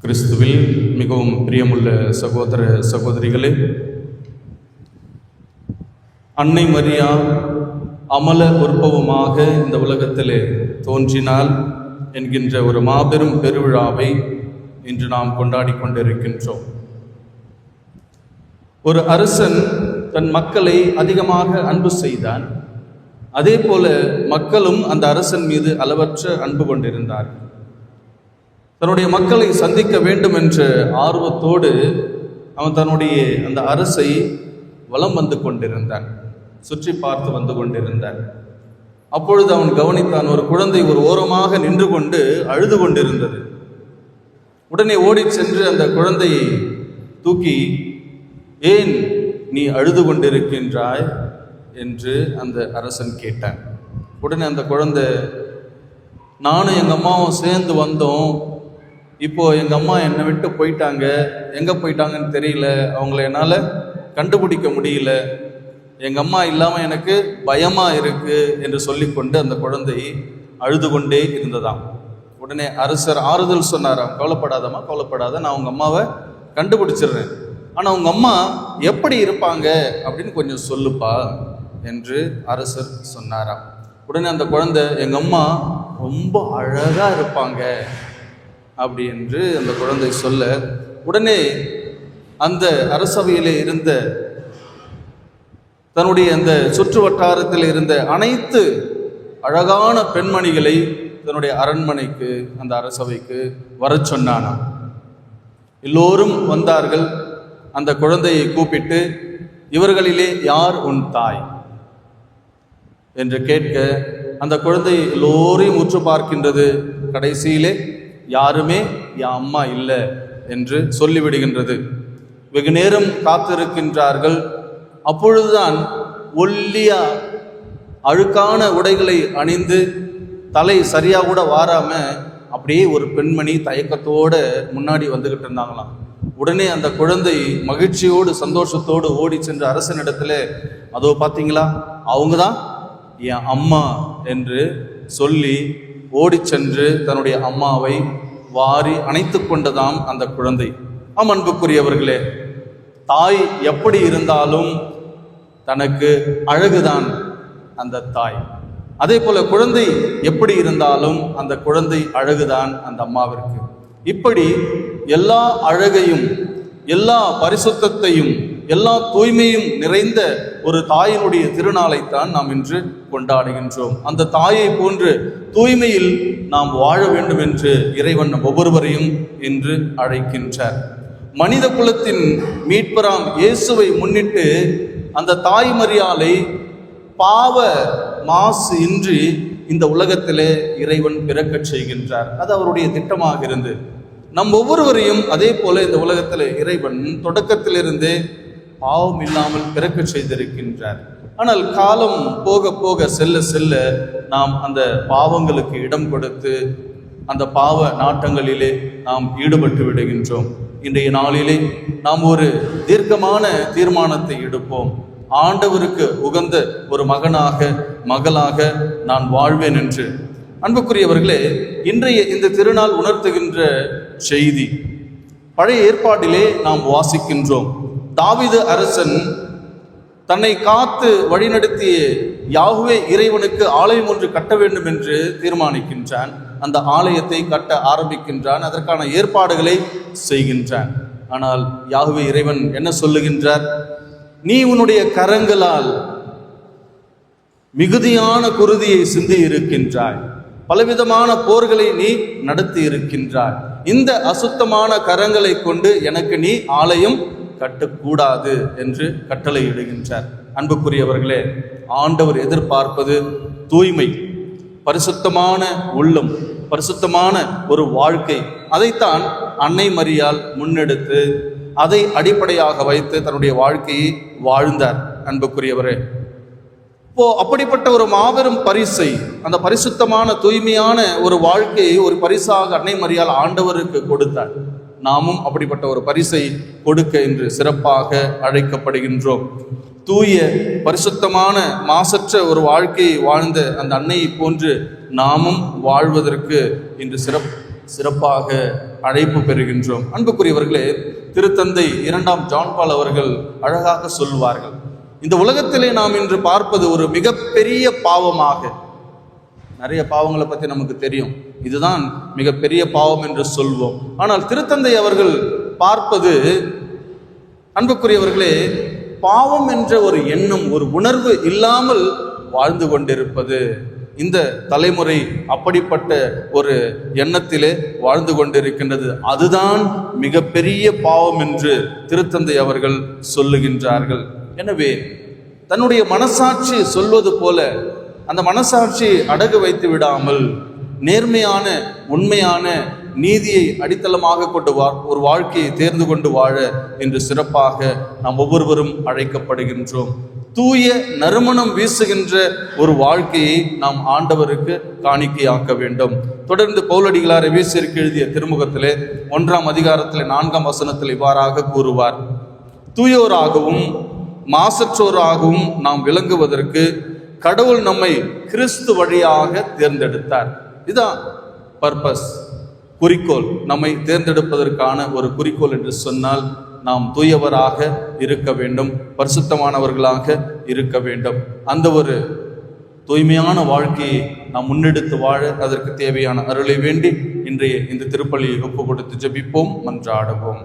கிறிஸ்துவில் மிகவும் பிரியமுள்ள சகோதர சகோதரிகளே, அன்னை மரியா அமல உற்பவமாக இந்த உலகத்திலே தோன்றினாள் என்கின்ற ஒரு மாபெரும் பெருவிழாவை இன்று நாம் கொண்டாடி கொண்டிருக்கின்றோம். ஒரு அரசன் தன் மக்களை அதிகமாக அன்பு செய்தான். அதே போல மக்களும் அந்த அரசன் மீது அளவற்ற அன்பு கொண்டிருந்தார்கள். தன்னுடைய மக்களை சந்திக்க வேண்டும் என்ற ஆர்வத்தோடு அவன் தன்னுடைய அந்த அரசை வலம் வந்து கொண்டிருந்தான், சுற்றி பார்த்து வந்து கொண்டிருந்தான். அப்பொழுது அவன் கவனித்தான், ஒரு குழந்தை ஒரு ஓரமாக நின்று கொண்டு அழுது கொண்டிருந்தது. உடனே ஓடி சென்று அந்த குழந்தையை தூக்கி, ஏன் நீ அழுது கொண்டிருக்கின்றாய் என்று அந்த அரசன் கேட்டான். உடனே அந்த குழந்தை, நானும் எங்கள் அம்மாவும் சேர்ந்து வந்தோம், இப்போது எங்கள் அம்மா என்னை விட்டு போயிட்டாங்க, எங்கே போயிட்டாங்கன்னு தெரியல, அவங்கள என்னால் கண்டுபிடிக்க முடியல, எங்கள் அம்மா இல்லாமல் எனக்கு பயமாக இருக்குது என்று சொல்லிக்கொண்டு அந்த குழந்தை அழுது கொண்டே இருந்ததாம். உடனே அரசர் ஆறுதல் சொன்னாராம், கவலைப்படாதம்மா, கவலைப்படாத, நான் உங்கள் அம்மாவை கண்டுபிடிச்சிடுறேன், ஆனால் உங்கள் அம்மா எப்படி இருப்பாங்க அப்படின்னு கொஞ்சம் சொல்லுப்பா என்று அரசர் சொன்னாராம். உடனே அந்த குழந்தை, எங்கள் அம்மா ரொம்ப அழகாக இருப்பாங்க அப்படி என்று அந்த குழந்தை சொல்ல, உடனே அந்த அரசவையிலே இருந்த தன்னுடைய அந்த சுற்று வட்டாரத்தில் இருந்த அனைத்து அழகான பெண்மணிகளை தன்னுடைய அரண்மனைக்கு, அந்த அரசவைக்கு வர சொன்னானாம். எல்லோரும் வந்தார்கள். அந்த குழந்தையை கூப்பிட்டு, இவர்களிலே யார் உன் தாய் என்று கேட்க, அந்த குழந்தை எல்லோரையும் உற்று பார்க்கின்றது. கடைசியிலே யாருமே என் அம்மா இல்லை என்று சொல்லிவிடுகின்றது. வெகு நேரம் காத்திருக்கின்றார்கள். அப்பொழுதுதான் ஒல்லியா அழுக்கான உடைகளை அணிந்து, தலை சரியா கூட வாராம அப்படியே ஒரு பெண்மணி தயக்கத்தோடு முன்னாடி வந்துகிட்டு இருந்தாங்களாம். உடனே அந்த குழந்தை மகிழ்ச்சியோடு சந்தோஷத்தோடு ஓடி சென்று அரசனிடத்துல, அதோ பார்த்தீங்களா, அவங்க தான் என் அம்மா என்று சொல்லி ஓடி சென்று தன்னுடைய அம்மாவை வாரி அணைத்து கொண்டதாம் அந்த குழந்தை. அன்புக்குரியவர்களே, தாய் எப்படி இருந்தாலும் தனக்கு அழகுதான் அந்த தாய். அதே போல குழந்தை எப்படி இருந்தாலும் அந்த குழந்தை அழகுதான் அந்த அம்மாவிற்கு. இப்படி எல்லா அழகையும், எல்லா பரிசுத்தத்தையும், எல்லா தூய்மையும் நிறைந்த ஒரு தாயினுடைய திருநாளைத்தான் நாம் இன்று கொண்டாடுகின்றோம். அந்த தாயை போன்று தூய்மையில் நாம் வாழ வேண்டும் என்று இறைவன் ஒவ்வொருவரையும் இன்று அழைக்கின்றார். மனித குலத்தின் மீட்பராம் இயேசுவை முன்னிட்டு அந்த தாய் மரியாளை பாவ மாசு இன்றி இந்த உலகத்திலே இறைவன் பிறக்கச் செய்கின்றார். அது அவருடைய திட்டமாக இருந்து நம் ஒவ்வொருவரையும் அதே போல இந்த உலகத்தில் இறைவன் தொடக்கத்திலிருந்தே பாவம் இல்லாமல் பிறக்க செய்திருக்கின்றார். ஆனால் காலம் போக போக செல்ல செல்ல நாம் அந்த பாவங்களுக்கு இடம் கொடுத்து அந்த பாவ நாட்டங்களிலே நாம் ஈடுபட்டு விடுகின்றோம். இன்றைய நாளிலே நாம் ஒரு தீர்க்கமான தீர்மானத்தை எடுப்போம். ஆண்டவருக்கு உகந்த ஒரு மகனாக, மகளாக நான் வாழ்வேன் என்று. அன்புக்குரியவர்களே, இன்றைய இந்த திருநாள் உணர்த்துகின்ற செய்தி பழைய ஏற்பாட்டிலே நாம் வாசிக்கின்றோம். தாவீது அரசன் தன்னை காத்து வழிநடத்திய யாஹ்வே இறைவனுக்கு ஆலயம் ஒன்று கட்ட வேண்டும் என்று தீர்மானிக்கின்றான். அந்த ஆலயத்தை கட்ட ஆரம்பிக்கின்றான், அதற்கான ஏற்பாடுகளை செய்கின்றான். ஆனால் யாஹ்வே இறைவன் என்ன சொல்லுகின்றார்? நீ உன்னுடைய கரங்களால் மிகுதியான குருதியை சிந்தி இருக்கின்றாய், பலவிதமான போர்களை நீ நடத்தி இருக்கின்றாய், இந்த அசுத்தமான கரங்களை கொண்டு எனக்கு நீ ஆலயம் கட்டக்கூடாது என்று கட்டளை இடுகின்றார். அன்புக்குரியவர்களே, ஆண்டவர் எதிர்பார்ப்பது தூய்மை, பரிசுத்தமான உள்ளம், பரிசுத்தமான ஒரு வாழ்க்கை. அதைத்தான் அன்னை மரியாள் முன்னெடுத்து அதை அடிப்படையாக வைத்து தன்னுடைய வாழ்க்கையை வாழ்ந்தார். அன்புக்குரியவரே, இப்போ அப்படிப்பட்ட ஒரு மாபெரும் பரிசை, அந்த பரிசுத்தமான தூய்மையான ஒரு வாழ்க்கையை ஒரு பரிசாக அன்னை மரியாள் ஆண்டவருக்கு கொடுத்தார். நாமும் அப்படிப்பட்ட ஒரு பரிசை கொடுக்க இன்று சிறப்பாக அழைக்கப்படுகின்றோம். தூய பரிசுத்தமான மாசற்ற ஒரு வாழ்க்கையை வாழ்ந்த அந்த அன்னையை போன்று நாமும் வாழ்வதற்கு இன்று சிறப்பாக அழைப்பு பெறுகின்றோம். அன்புக்குரியவர்களே, திருத்தந்தை 2ஆம் ஜான் பால் அவர்கள் அழகாக சொல்வார்கள், இந்த உலகத்திலே நாம் இன்று பார்ப்பது ஒரு மிகப்பெரிய பாவமாக, நிறைய பாவங்களை பற்றி நமக்கு தெரியும், இதுதான் மிகப்பெரிய பாவம் என்று சொல்வோம். ஆனால் திருத்தந்தை அவர்கள் பார்ப்பது, அன்புக்குரியவர்களே, பாவம் என்ற ஒரு எண்ணம், ஒரு உணர்வு இல்லாமல் வாழ்ந்து கொண்டிருப்பது. இந்த தலைமுறை அப்படிப்பட்ட ஒரு எண்ணத்திலே வாழ்ந்து கொண்டிருக்கின்றது. அதுதான் மிகப்பெரிய பாவம் என்று திருத்தந்தை அவர்கள் சொல்லுகின்றார்கள். எனவே தன்னுடைய மனசாட்சி சொல்வது போல அந்த மனசாட்சியை அடகு வைத்து விடாமல் நேர்மையான, உண்மையான, நீதியை அடித்தளமாக கொண்டு ஒரு வாழ்க்கையை தேர்ந்து கொண்டு வாழ என்று சிறப்பாக நாம் ஒவ்வொருவரும் அழைக்கப்படுகின்றோம். தூய நறுமணம் வீசுகின்ற ஒரு வாழ்க்கையை நாம் ஆண்டவருக்கு காணிக்கையாக்க வேண்டும். தொடர்ந்து பவுலடிகளார் எபேசியருக்கு எழுதிய திருமுகத்திலே 1ஆம் அதிகாரத்திலே 4ஆம் வசனத்தில் இவ்வாறாக கூறுவார், தூயோராகவும் மாசற்றோராகவும் நாம் விளங்குவதற்கு கடவுள் நம்மை கிறிஸ்து வழியாக தேர்ந்தெடுத்தார். இதுதான் பர்பஸ், குறிக்கோள். நம்மை தேர்ந்தெடுப்பதற்கான ஒரு குறிக்கோள் என்று சொன்னால் நாம் தூயவராக இருக்க வேண்டும், பரிசுத்தமானவர்களாக இருக்க வேண்டும். அந்த ஒரு தூய்மையான வாழ்க்கையை நாம் முன்னெடுத்து வாழ அதற்கு தேவையான அருளை வேண்டி இன்றைய இந்த திருப்பலியை ஒப்பு கொடுத்து ஜெபிப்போம், மன்றாடுவோம்.